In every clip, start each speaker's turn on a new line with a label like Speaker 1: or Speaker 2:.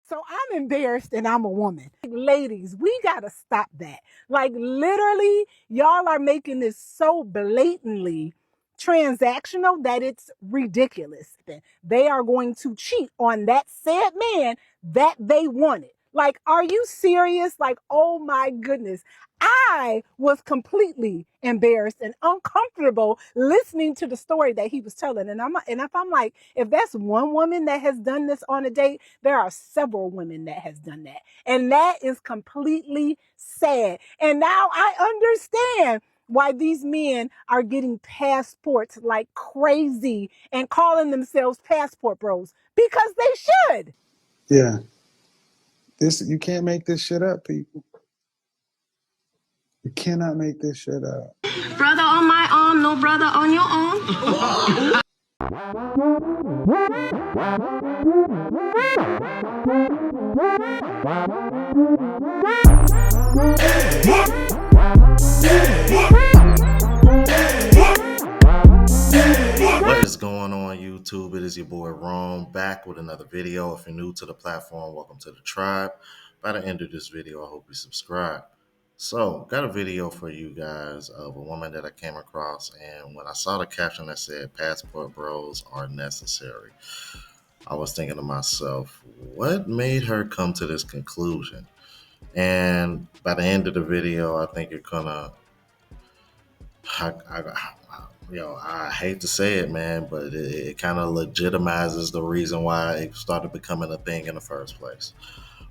Speaker 1: So I'm embarrassed and I'm a woman. Ladies, we got to stop that. Like literally, y'all are making this so blatantly transactional that it's ridiculous. They are going to cheat on that said man that they wanted. Like, are you serious? Like, oh my goodness. I was completely embarrassed and uncomfortable listening to the story that he was telling. And if I'm like, if that's one woman that has done this on a date, there are several women that has done that. And that is completely sad. And now I understand why these men are getting passports like crazy and calling themselves passport bros, because they should.
Speaker 2: Yeah. You can't make this shit up, people. You cannot make this shit up.
Speaker 3: Brother on my arm, no brother on your arm.
Speaker 4: What is going on, YouTube? It is your boy Rome, back with another video. If you're new to the platform, welcome to the tribe. By the end of this video, I hope you subscribe. So, got a video for you guys of a woman that I came across, and when I saw the caption that said passport bros are necessary, I was thinking to myself, what made her come to this conclusion? And by the end of the video, I think you're gonna I hate to say it, man, but it kind of legitimizes the reason why it started becoming a thing in the first place.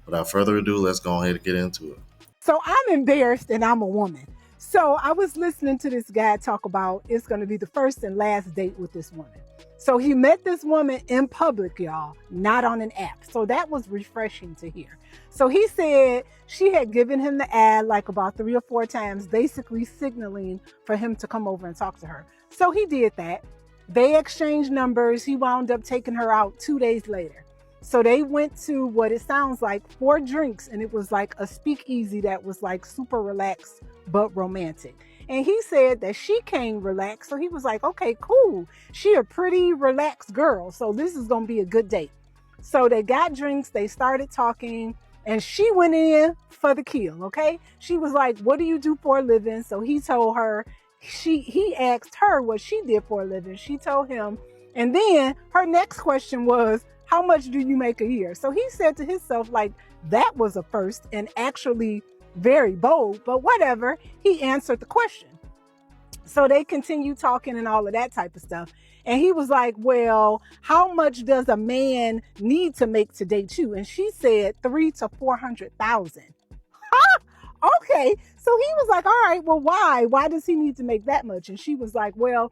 Speaker 4: Without further ado, let's go ahead and get into it.
Speaker 1: So I'm embarrassed and I'm a woman. So I was listening to this guy talk about it's going to be the first and last date with this woman. So he met this woman in public, y'all, not on an app. So that was refreshing to hear. So he said she had given him the ad like about 3 or 4 times, basically signaling for him to come over and talk to her. So he did that. They exchanged numbers. He wound up taking her out 2 days later. So they went to what it sounds like 4 drinks, and it was like a speakeasy that was like super relaxed but romantic. And he said that she came relaxed. So he was like, okay, cool. She a pretty relaxed girl. So this is going to be a good date. So they got drinks. They started talking and she went in for the kill. Okay. She was like, what do you do for a living? So he told her, he asked her what she did for a living. She told him. And then her next question was, how much do you make a year? So he said to himself, like, that was a first and actually very bold, but whatever. He answered the question. So they continued talking and all of that type of stuff. And he was like, well, how much does a man need to make to date you? And she said 300,000 to 400,000. Okay. So he was like, all right, well, why? Why does he need to make that much? And she was like, well,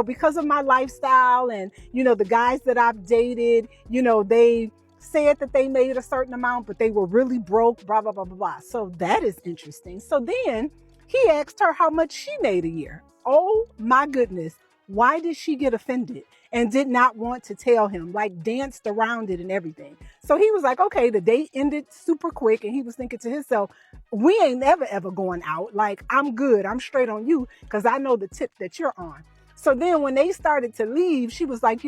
Speaker 1: because of my lifestyle and, the guys that I've dated, they said that they made a certain amount, but they were really broke, blah, blah, blah, blah, blah. So that is interesting. So then he asked her how much she made a year. Oh my goodness. Why did she get offended and did not want to tell him, like danced around it and everything? So he was like, okay, the date ended super quick. And he was thinking to himself, we ain't ever going out. Like, I'm good. I'm straight on you because I know the tip that you're on. So then when they started to leave, she was like,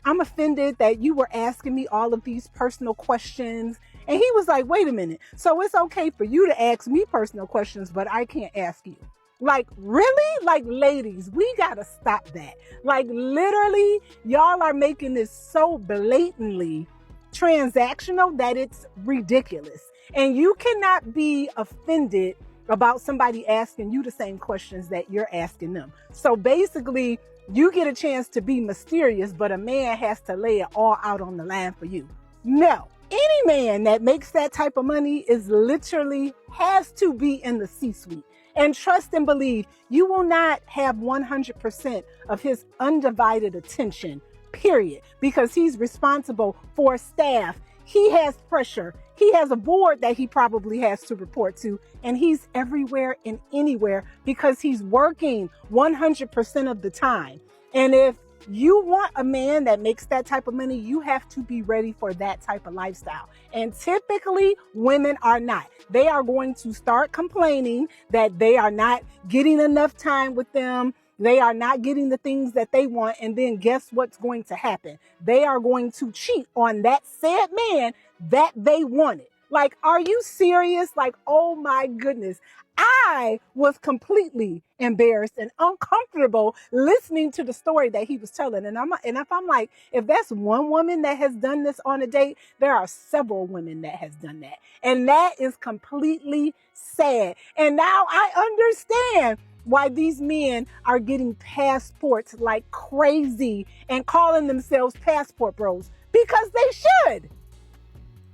Speaker 1: I'm offended that you were asking me all of these personal questions. And he was like, wait a minute. So it's okay for you to ask me personal questions, but I can't ask you. Like, really? Like, ladies, we got to stop that. Like, literally, y'all are making this so blatantly transactional that it's ridiculous. And you cannot be offended about somebody asking you the same questions that you're asking them. So basically, you get a chance to be mysterious, but a man has to lay it all out on the line for you. No, any man that makes that type of money has to be in the C-suite. And trust and believe, you will not have 100% of his undivided attention, period, because he's responsible for staff. He has pressure. He has a board that he probably has to report to, and he's everywhere and anywhere because he's working 100% of the time. And if you want a man that makes that type of money, you have to be ready for that type of lifestyle. And typically, women are not. They are going to start complaining that they are not getting enough time with them, They are not getting the things that they want. And then guess what's going to happen? They are going to cheat on that said man that they wanted. Like, are you serious? Like, oh my goodness. I was completely embarrassed and uncomfortable listening to the story that he was telling. And if I'm like, if that's one woman that has done this on a date, there are several women that has done that. And that is completely sad. And now I understand why these men are getting passports like crazy and calling themselves passport bros, because they should.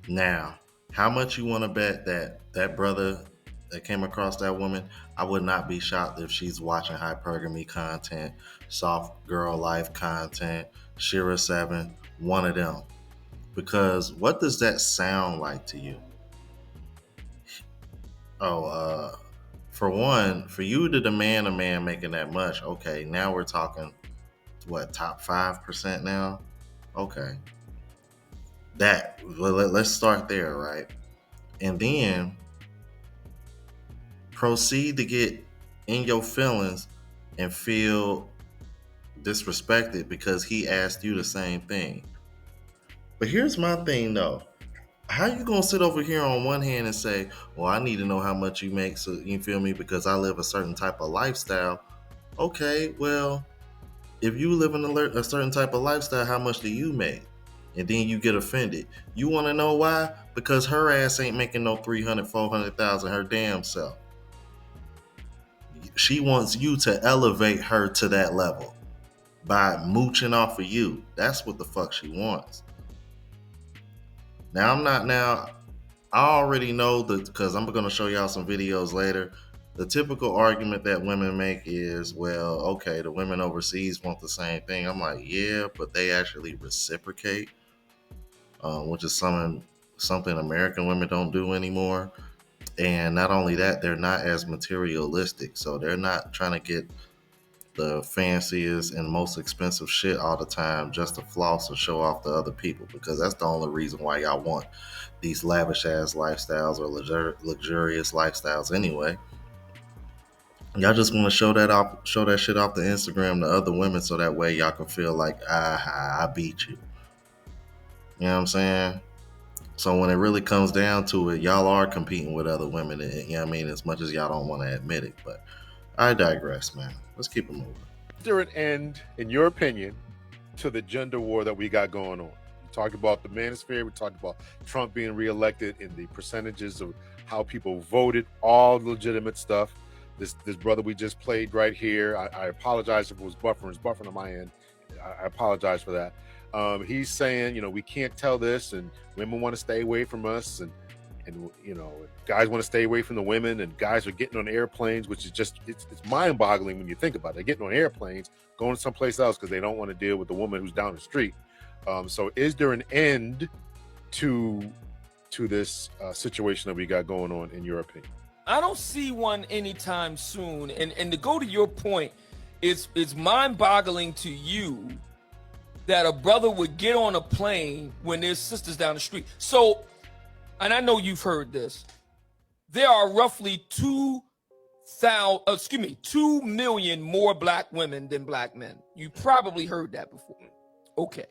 Speaker 4: Now, how much you want to bet that that brother that came across that woman, I would not be shocked if she's watching hypergamy content, soft girl life content, Shira 7, one of them. Because what does that sound like to you? Oh, for one, for you to demand a man making that much, okay, now we're talking, what, top 5% now? Okay. Let's start there, right? And then proceed to get in your feelings and feel disrespected because he asked you the same thing. But here's my thing though. How you gonna sit over here on one hand and say, well, I need to know how much you make, so you feel me, because I live a certain type of lifestyle. Okay, well, if you live in a certain type of lifestyle, how much do you make? And then you get offended. You want to know why? Because her ass ain't making no 300, 400,000 her damn self. She wants you to elevate her to that level by mooching off of you. That's what the fuck she wants. I already know that, because I'm going to show y'all some videos later. The typical argument that women make is, well, okay, the women overseas want the same thing. I'm like, yeah, but they actually reciprocate, which is something American women don't do anymore. And not only that, they're not as materialistic. So they're not trying to get the fanciest and most expensive shit all the time just to floss or show off to other people, because that's the only reason why y'all want these lavish ass lifestyles or luxurious lifestyles anyway. Y'all just want to show that shit off the Instagram to other women so that way y'all can feel like, I beat you. You know what I'm saying? So when it really comes down to it, y'all are competing with other women, you know what I mean, as much as y'all don't want to admit it. But I digress, man. Let's keep it moving.
Speaker 5: Is there an end, in your opinion, to the gender war that we got going on? We talked about the manosphere. We talked about Trump being reelected and the percentages of how people voted, all legitimate stuff. This brother we just played right here, I apologize if it was buffering. It's buffering on my end. I apologize for that. He's saying, we can't tell this, and women want to stay away from us, and guys want to stay away from the women, and guys are getting on airplanes, which is just, it's mind-boggling when you think about it. They're getting on airplanes, going someplace else because they don't want to deal with the woman who's down the street. So is there an end to this situation that we got going on, in your opinion?
Speaker 6: I don't see one anytime soon. And to go to your point, it's mind-boggling to you that a brother would get on a plane when there's sisters down the street. So, and I know you've heard this, there are roughly 2 million more black women than black men. You probably heard that before. Okay.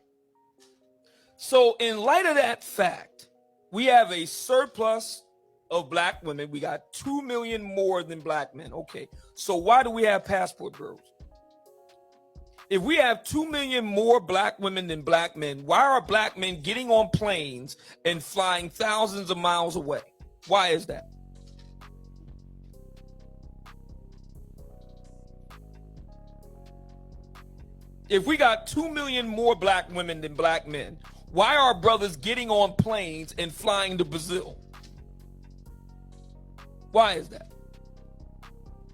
Speaker 6: So in light of that fact, we have a surplus of black women. We got 2 million more than black men. Okay. So why do we have passport bureaus? If we have 2 million more black women than black men, why are black men getting on planes and flying thousands of miles away? Why is that? If we got 2 million more black women than black men, why are brothers getting on planes and flying to Brazil? Why is that?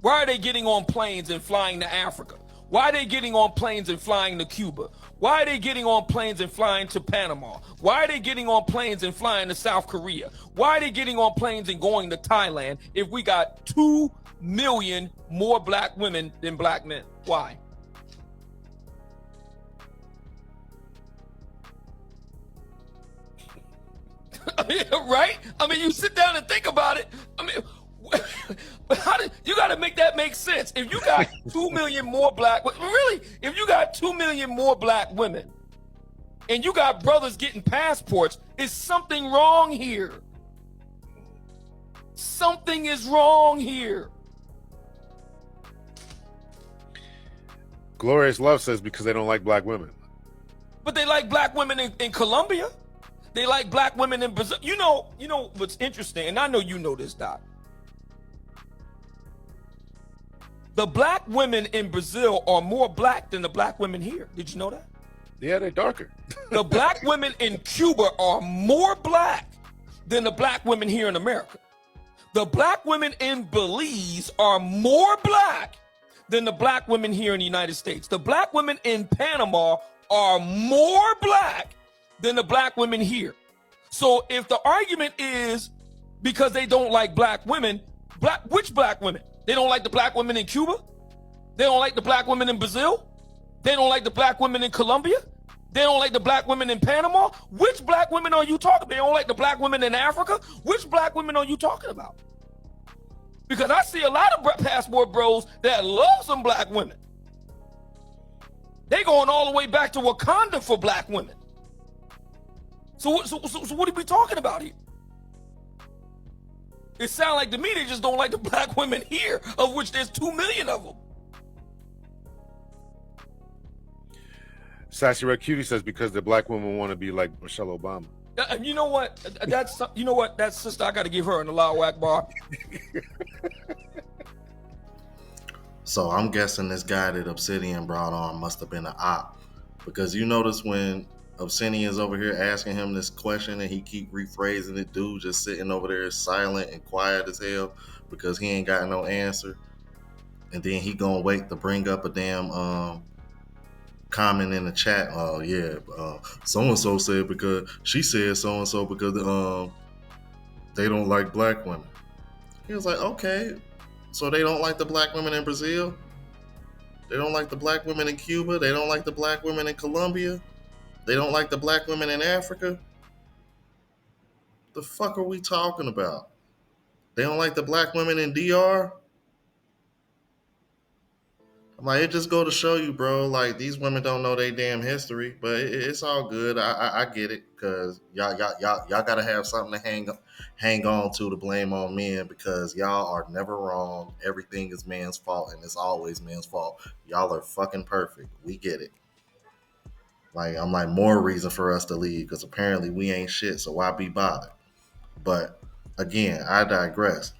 Speaker 6: Why are they getting on planes and flying to Africa? Why are they getting on planes and flying to Cuba? Why are they getting on planes and flying to Panama? Why are they getting on planes and flying to South Korea? Why are they getting on planes and going to Thailand if we got 2 million more black women than black men? Why? Right? I mean, you sit down and think about it. I mean, You got to make that make sense. If you got 2 million more if you got 2 million more black women and you got brothers getting passports, is something wrong here? Something is wrong here.
Speaker 5: Glorious Love says because they don't like black women.
Speaker 6: But they like black women in Colombia. They like black women in Brazil. You know what's interesting, and I know you know this, Doc. The black women in Brazil are more black than the black women here. Did you know that?
Speaker 5: Yeah, they're darker.
Speaker 6: The black women in Cuba are more black than the black women here in America. The black women in Belize are more black than the black women here in the United States. The black women in Panama are more black than the black women here. So if the argument is because they don't like black women, which black women? They don't like the black women in Cuba? They don't like the black women in Brazil? They don't like the black women in Colombia? They don't like the black women in Panama? Which black women are you talking about? They don't like the black women in Africa? Which black women are you talking about? Because I see a lot of passport bros that love some black women. They going all the way back to Wakanda for black women. So what are we talking about here? It sounds like to me they just don't like the black women here, of which there's 2 million of them.
Speaker 5: Sassy Red Cutie says because the black women want to be like Michelle Obama.
Speaker 6: You know what? That sister, I got to give her an Allahu Akbar.
Speaker 4: So I'm guessing this guy that Obsidian brought on must have been an op, because you notice when Obsidian's over here asking him this question and he keep rephrasing it, dude just sitting over there silent and quiet as hell because he ain't got no answer, and then he gonna wait to bring up a damn comment in the chat. Oh yeah, so and so said because she said so and so because they don't like black women. He was like, okay, so they don't like the black women in Brazil, they don't like the black women in Cuba, they don't like the black women in Colombia, they don't like the black women in Africa. The fuck are we talking about? They don't like the black women in DR? I'm like, it just go to show you, bro, like these women don't know their damn history, but it's all good. I get it, because y'all gotta have something to hang on to blame on men, because y'all are never wrong. Everything is man's fault, and it's always man's fault. Y'all are fucking perfect. We get it. Like, I'm like, more reason for us to leave, because apparently we ain't shit, so why be bothered? But again, I digress.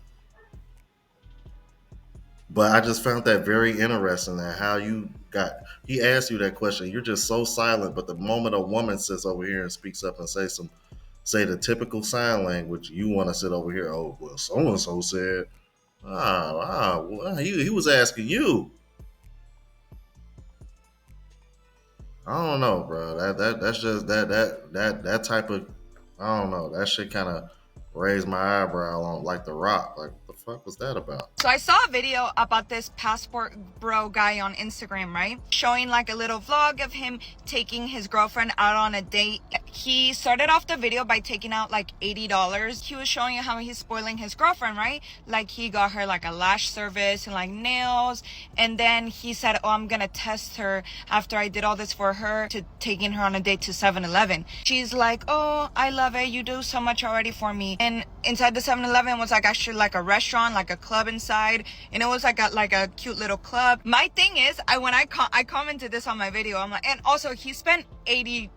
Speaker 4: But I just found that very interesting, that how he asked you that question, you're just so silent, but the moment a woman sits over here and speaks up and say the typical sign language, you want to sit over here, oh, well, so-and-so said, well, he was asking you. I don't know, bro. That's just that type of, I don't know. That shit kind of raised my eyebrow on like The Rock. Like, what the fuck was that about?
Speaker 7: So I saw a video about this passport bro guy on Instagram, right? Showing like a little vlog of him taking his girlfriend out on a date. He started off the video by taking out like $80. He was showing how he's spoiling his girlfriend, right? Like he got her like a lash service and like nails. And then he said, oh, I'm gonna test her after I did all this for her, to taking her on a date to 7-Eleven. She's like, oh, I love it. You do so much already for me. And inside the 7-Eleven was like actually like a restaurant, like a club inside, and it was like a cute little club. My thing is, I commented this on my video. I'm like, and also he spent $80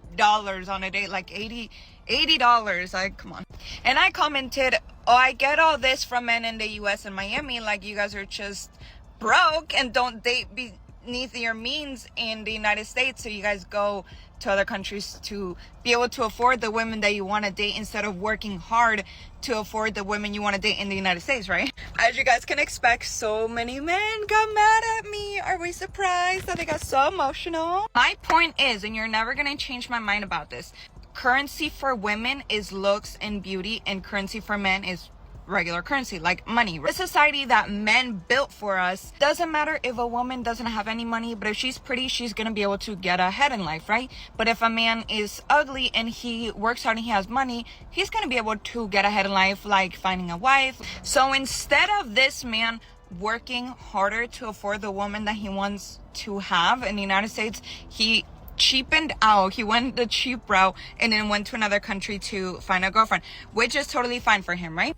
Speaker 7: on a date, like $80. Like, come on. And I commented, oh, I get all this from men in the US and Miami, like you guys are just broke and don't date beneath your means in the United States, so you guys go to other countries to be able to afford the women that you want to date instead of working hard to afford the women you want to date in the United States, right? As you guys can expect, so many men got mad at me. Are we surprised that they got so emotional? My point is, and you're never gonna change my mind about this, currency for women is looks and beauty, and currency for men is regular currency, like money. The society that men built for us, doesn't matter if a woman doesn't have any money, but if she's pretty, she's gonna be able to get ahead in life, right? But if a man is ugly and he works hard and he has money, he's gonna be able to get ahead in life, like finding a wife. So instead of this man working harder to afford the woman that he wants to have in the United States, he cheapened out. He went the cheap route and then went to another country to find a girlfriend, which is totally fine for him, right?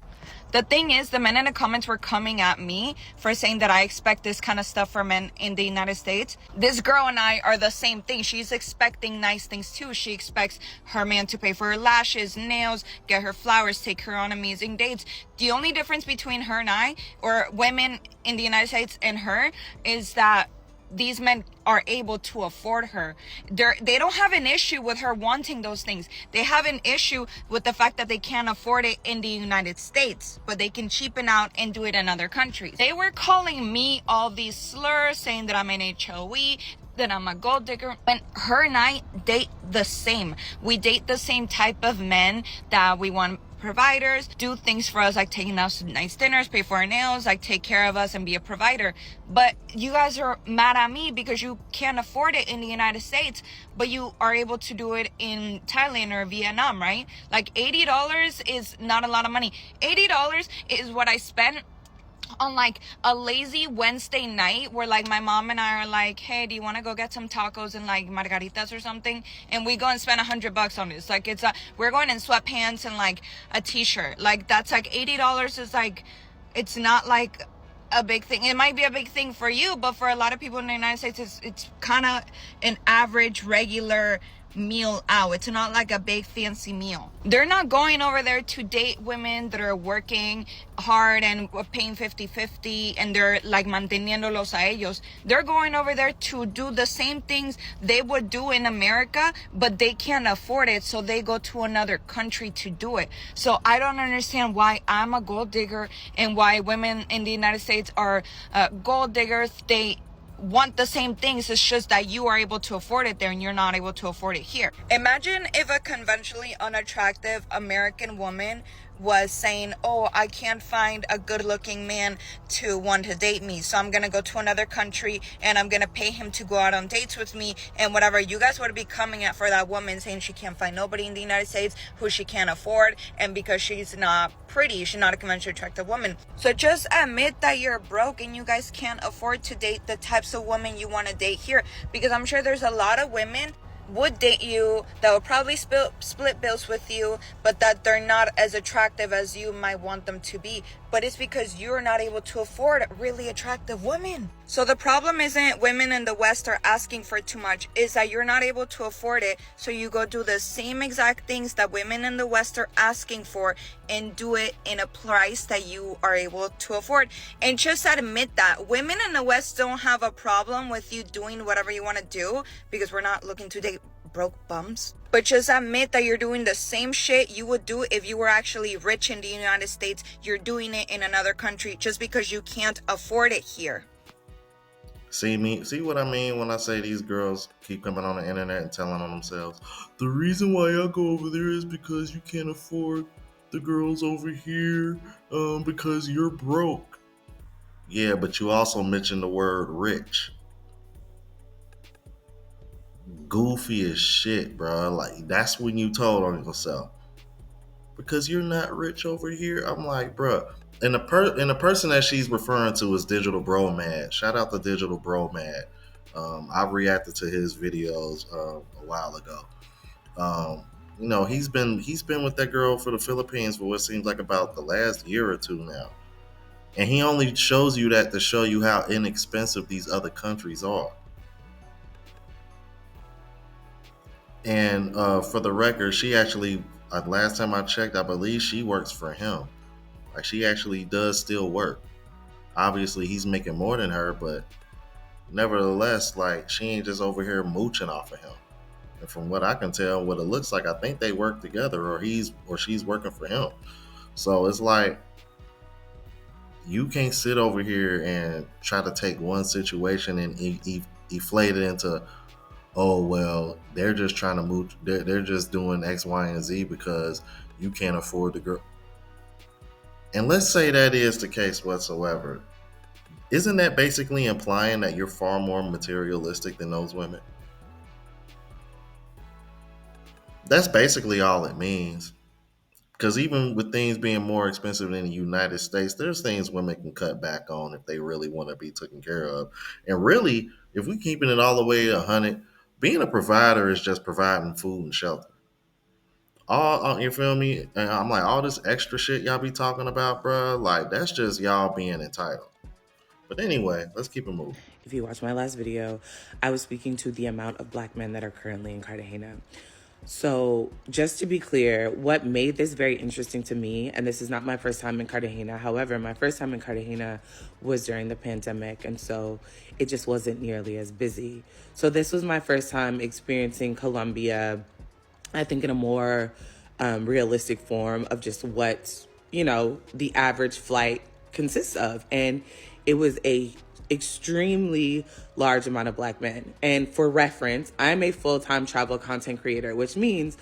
Speaker 7: The thing is, the men in the comments were coming at me for saying that I expect this kind of stuff for men in the United States. This girl and I are the same thing. She's expecting nice things too. She expects her man to pay for her lashes, nails, get her flowers, take her on amazing dates. The only difference between her and I, or women in the United States and her, is that these men are able to afford her. They don't have an issue with her wanting those things. They have an issue with the fact that they can't afford it in the United States, but they can cheapen out and do it in other countries. They were calling me all these slurs, saying that I'm an HOE, that I'm a gold digger. When her and I date the same. We date the same type of men that we want providers, do things for us, like taking us to nice dinners, pay for our nails, like take care of us and be a provider. But you guys are mad at me because you can't afford it in the United States, but you are able to do it in Thailand or Vietnam, right? Like $80 is not a lot of money. $80 is what I spent on like a lazy Wednesday night where like my mom and I are like, hey, do you want to go get some tacos and like margaritas or something? And we go and spend $100 on this. Like we're going in sweatpants and like a t-shirt. Like that's like $80 is like, it's not like a big thing. It might be a big thing for you, but for a lot of people in the United States, it's kind of an average, regular meal out. It's not like a big fancy meal. They're not going over there to date women that are working hard and paying 50-50 and they're like manteniéndolos a ellos. They're going over there to do the same things they would do in America, but they can't afford it, so they go to another country to do it. So I don't understand why I'm a gold digger and why women in the United States are gold diggers. They want the same things. It's just that you are able to afford it there and you're not able to afford it here. Imagine if a conventionally unattractive American woman was saying, oh, I can't find a good looking man to want to date me, so I'm gonna go to another country and I'm gonna pay him to go out on dates with me and whatever. You guys would be coming at for that woman saying she can't find nobody in the United States who she can't afford, and because she's not pretty, she's not a conventionally attractive woman. So just admit that you're broke and you guys can't afford to date the types of women you want to date here, because I'm sure there's a lot of women would date you that would probably split bills with you, but that they're not as attractive as you might want them to be. But it's because you're not able to afford really attractive women. So the problem isn't women in the West are asking for too much, is that you're not able to afford it, so you go do the same exact things that women in the West are asking for and do it in a price that you are able to afford. And just admit that women in the West don't have a problem with you doing whatever you want to do, because we're not looking to date broke bums. But just admit that you're doing the same shit you would do if you were actually rich in the United States. You're doing it in another country just because you can't afford it here.
Speaker 4: See what I mean when I say these girls keep coming on the internet and telling on themselves, the reason why I go over there is because you can't afford the girls over here, because you're broke. Yeah, but you also mentioned the word rich. Goofy as shit, bro. Like, that's when you told on yourself, because you're not rich over here. I'm like, bro. And the person that she's referring to is Digital Bro Mad. Shout out to Digital Bro Mad. I reacted to his videos a while ago. You know, he's been with that girl for the Philippines for what seems like about the last year or two now, and he only shows you that to show you how inexpensive these other countries are. And for the record, she actually, last time I checked, I believe she works for him. Like, she actually does still work. Obviously, he's making more than her, but nevertheless, like, she ain't just over here mooching off of him. And from what I can tell, what it looks like, I think they work together, or she's working for him. So it's like, you can't sit over here and try to take one situation and inflate it into, oh, well, they're just trying to move. They're just doing X, Y, and Z because you can't afford the girl. And let's say that is the case whatsoever. Isn't that basically implying that you're far more materialistic than those women? That's basically all it means. Because even with things being more expensive in the United States, there's things women can cut back on if they really want to be taken care of. And really, if we're keeping it all the way 100, being a provider is just providing food and shelter. You feel me? And I'm like, all this extra shit y'all be talking about, bro, like that's just y'all being entitled. But anyway, let's keep it moving.
Speaker 8: If you watched my last video, I was speaking to the amount of Black men that are currently in Cartagena. So just to be clear, what made this very interesting to me, and this is not my first time in Cartagena, however, my first time in Cartagena was during the pandemic, and so it just wasn't nearly as busy. So this was my first time experiencing Colombia, I think in a more realistic form of just what, the average flight consists of. And it was a extremely large amount of Black men. And for reference, I'm a full-time travel content creator, which means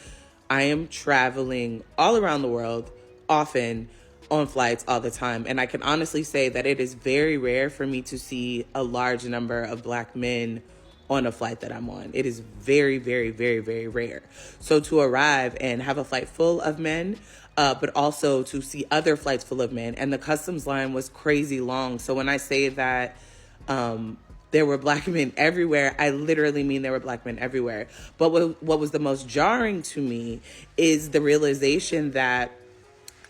Speaker 8: I am traveling all around the world, often on flights all the time. And I can honestly say that it is very rare for me to see a large number of Black men on a flight that I'm on. It is very, very, very, very rare. So to arrive and have a flight full of men, but also to see other flights full of men, and the customs line was crazy long. So when I say that there were Black men everywhere, I literally mean there were Black men everywhere. But what was the most jarring to me is the realization that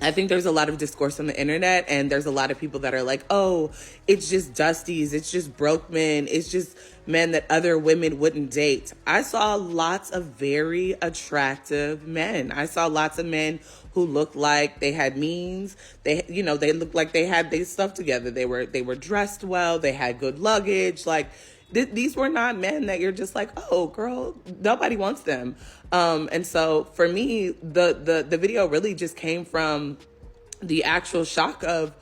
Speaker 8: I think there's a lot of discourse on the internet, and there's a lot of people that are like, oh, it's just dusties, it's just broke men, it's just men that other women wouldn't date. I saw lots of very attractive men. I saw lots of men who looked like they had means. They looked like they had their stuff together. They were dressed well, they had good luggage. Like, these were not men that you're just like, oh, girl, nobody wants them. And so for me, the video really just came from the actual shock of,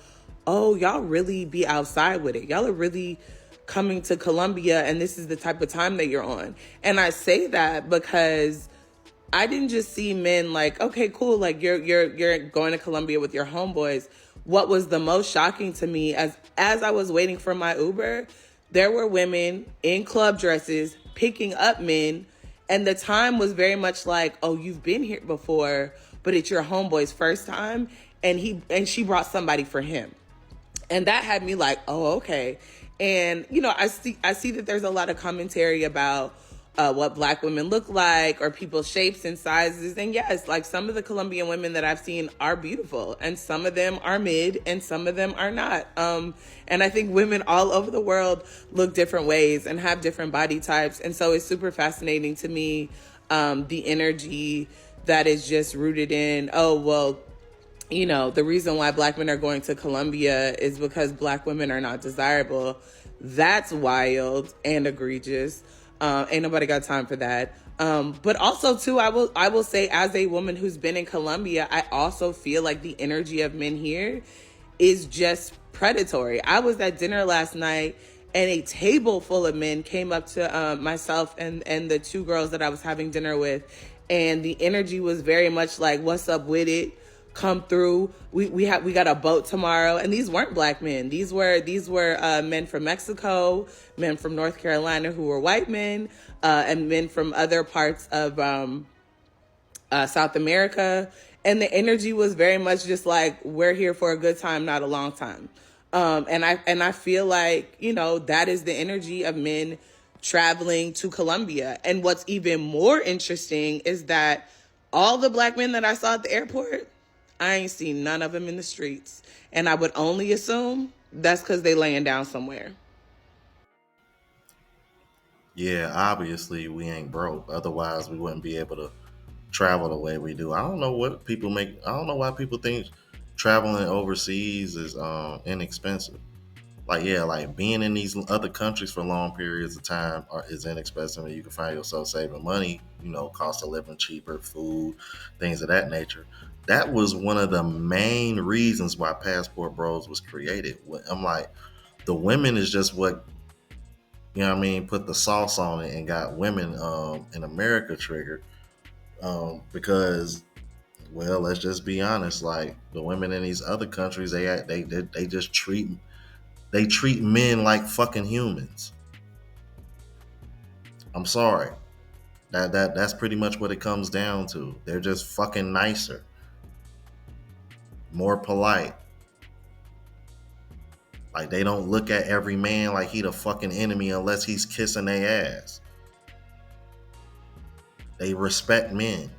Speaker 8: oh, y'all really be outside with it. Y'all are really coming to Colombia, and this is the type of time that you're on. And I say that because I didn't just see men like, okay, cool, like you're going to Colombia with your homeboys. What was the most shocking to me as I was waiting for my Uber, there were women in club dresses picking up men, and the time was very much like, oh, you've been here before, but it's your homeboy's first time, and she brought somebody for him. And that had me like, oh, okay. And, I see that there's a lot of commentary about what Black women look like, or people's shapes and sizes. And yes, like some of the Colombian women that I've seen are beautiful, and some of them are mid and some of them are not. And I think women all over the world look different ways and have different body types. And so it's super fascinating to me, the energy that is just rooted in, oh, well, the reason why Black men are going to Colombia is because Black women are not desirable. That's wild and egregious. Ain't nobody got time for that. But also too, I will say, as a woman who's been in Colombia, I also feel like the energy of men here is just predatory. I was at dinner last night, and a table full of men came up to myself and the two girls that I was having dinner with, and the energy was very much like, what's up with it? Come through. We got a boat tomorrow. And these weren't Black men. These were men from Mexico, men from North Carolina who were white men, and men from other parts of South America. And the energy was very much just like, we're here for a good time, not a long time. And I feel like, that is the energy of men traveling to Colombia. And what's even more interesting is that all the Black men that I saw at the airport, I ain't seen none of them in the streets. And I would only assume that's because they laying down somewhere.
Speaker 4: Yeah, obviously we ain't broke. Otherwise, we wouldn't be able to travel the way we do. I don't know why people think traveling overseas is inexpensive. Like, yeah, like being in these other countries for long periods of time is inexpensive, and you can find yourself saving money, cost of living cheaper, food, things of that nature. That was one of the main reasons why Passport Bros was created. I'm like, the women is just what, put the sauce on it and got women in America triggered, because Well, let's just be honest. Like the women in these other countries, they just treat men like fucking humans. I'm sorry. That's pretty much what it comes down to. They're just fucking nicer, more polite. Like they don't look at every man like he the fucking enemy unless he's kissing their ass. They respect men.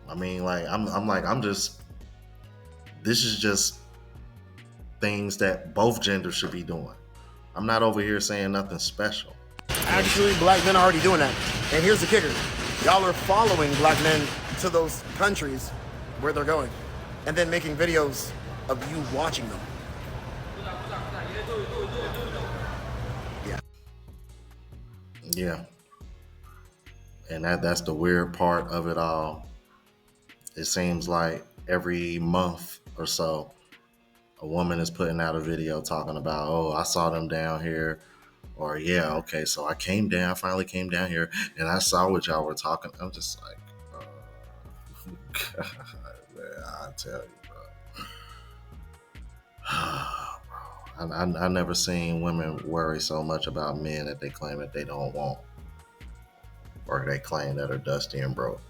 Speaker 4: I mean, like I'm just. This is just things that both genders should be doing. I'm not over here saying nothing special.
Speaker 9: Actually, black men are already doing that. And here's the kicker. Y'all are following black men to those countries where they're going and then making videos of you watching them.
Speaker 4: Yeah. And that's the weird part of it all. It seems like every month or so, a woman is putting out a video talking about, oh, I saw them down here. Or, yeah, okay, so I finally came down here and I saw what y'all were talking. I'm just like, God, man, I tell you, bro. I never seen women worry so much about men that they claim that they don't want. Or they claim that are dusty and broke.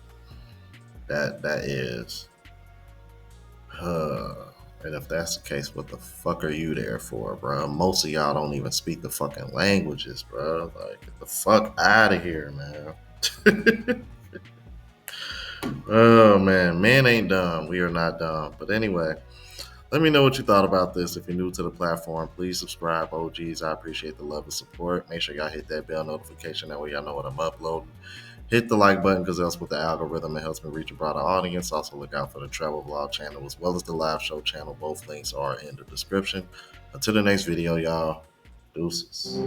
Speaker 4: That is. And if that's the case, what the fuck are you there for, bro? Most of y'all don't even speak the fucking languages, bro. Like, get the fuck out of here, man. Oh, man. Men ain't dumb. We are not dumb. But anyway, let me know what you thought about this. If you're new to the platform, please subscribe, OGs. I appreciate the love and support. Make sure y'all hit that bell notification. That way y'all know what I'm uploading. Hit the like button because that's what the algorithm. It helps me reach a broader audience. Also look out for the travel vlog channel as well as the live show channel. Both links are in the description. Until the next video, y'all. Deuces.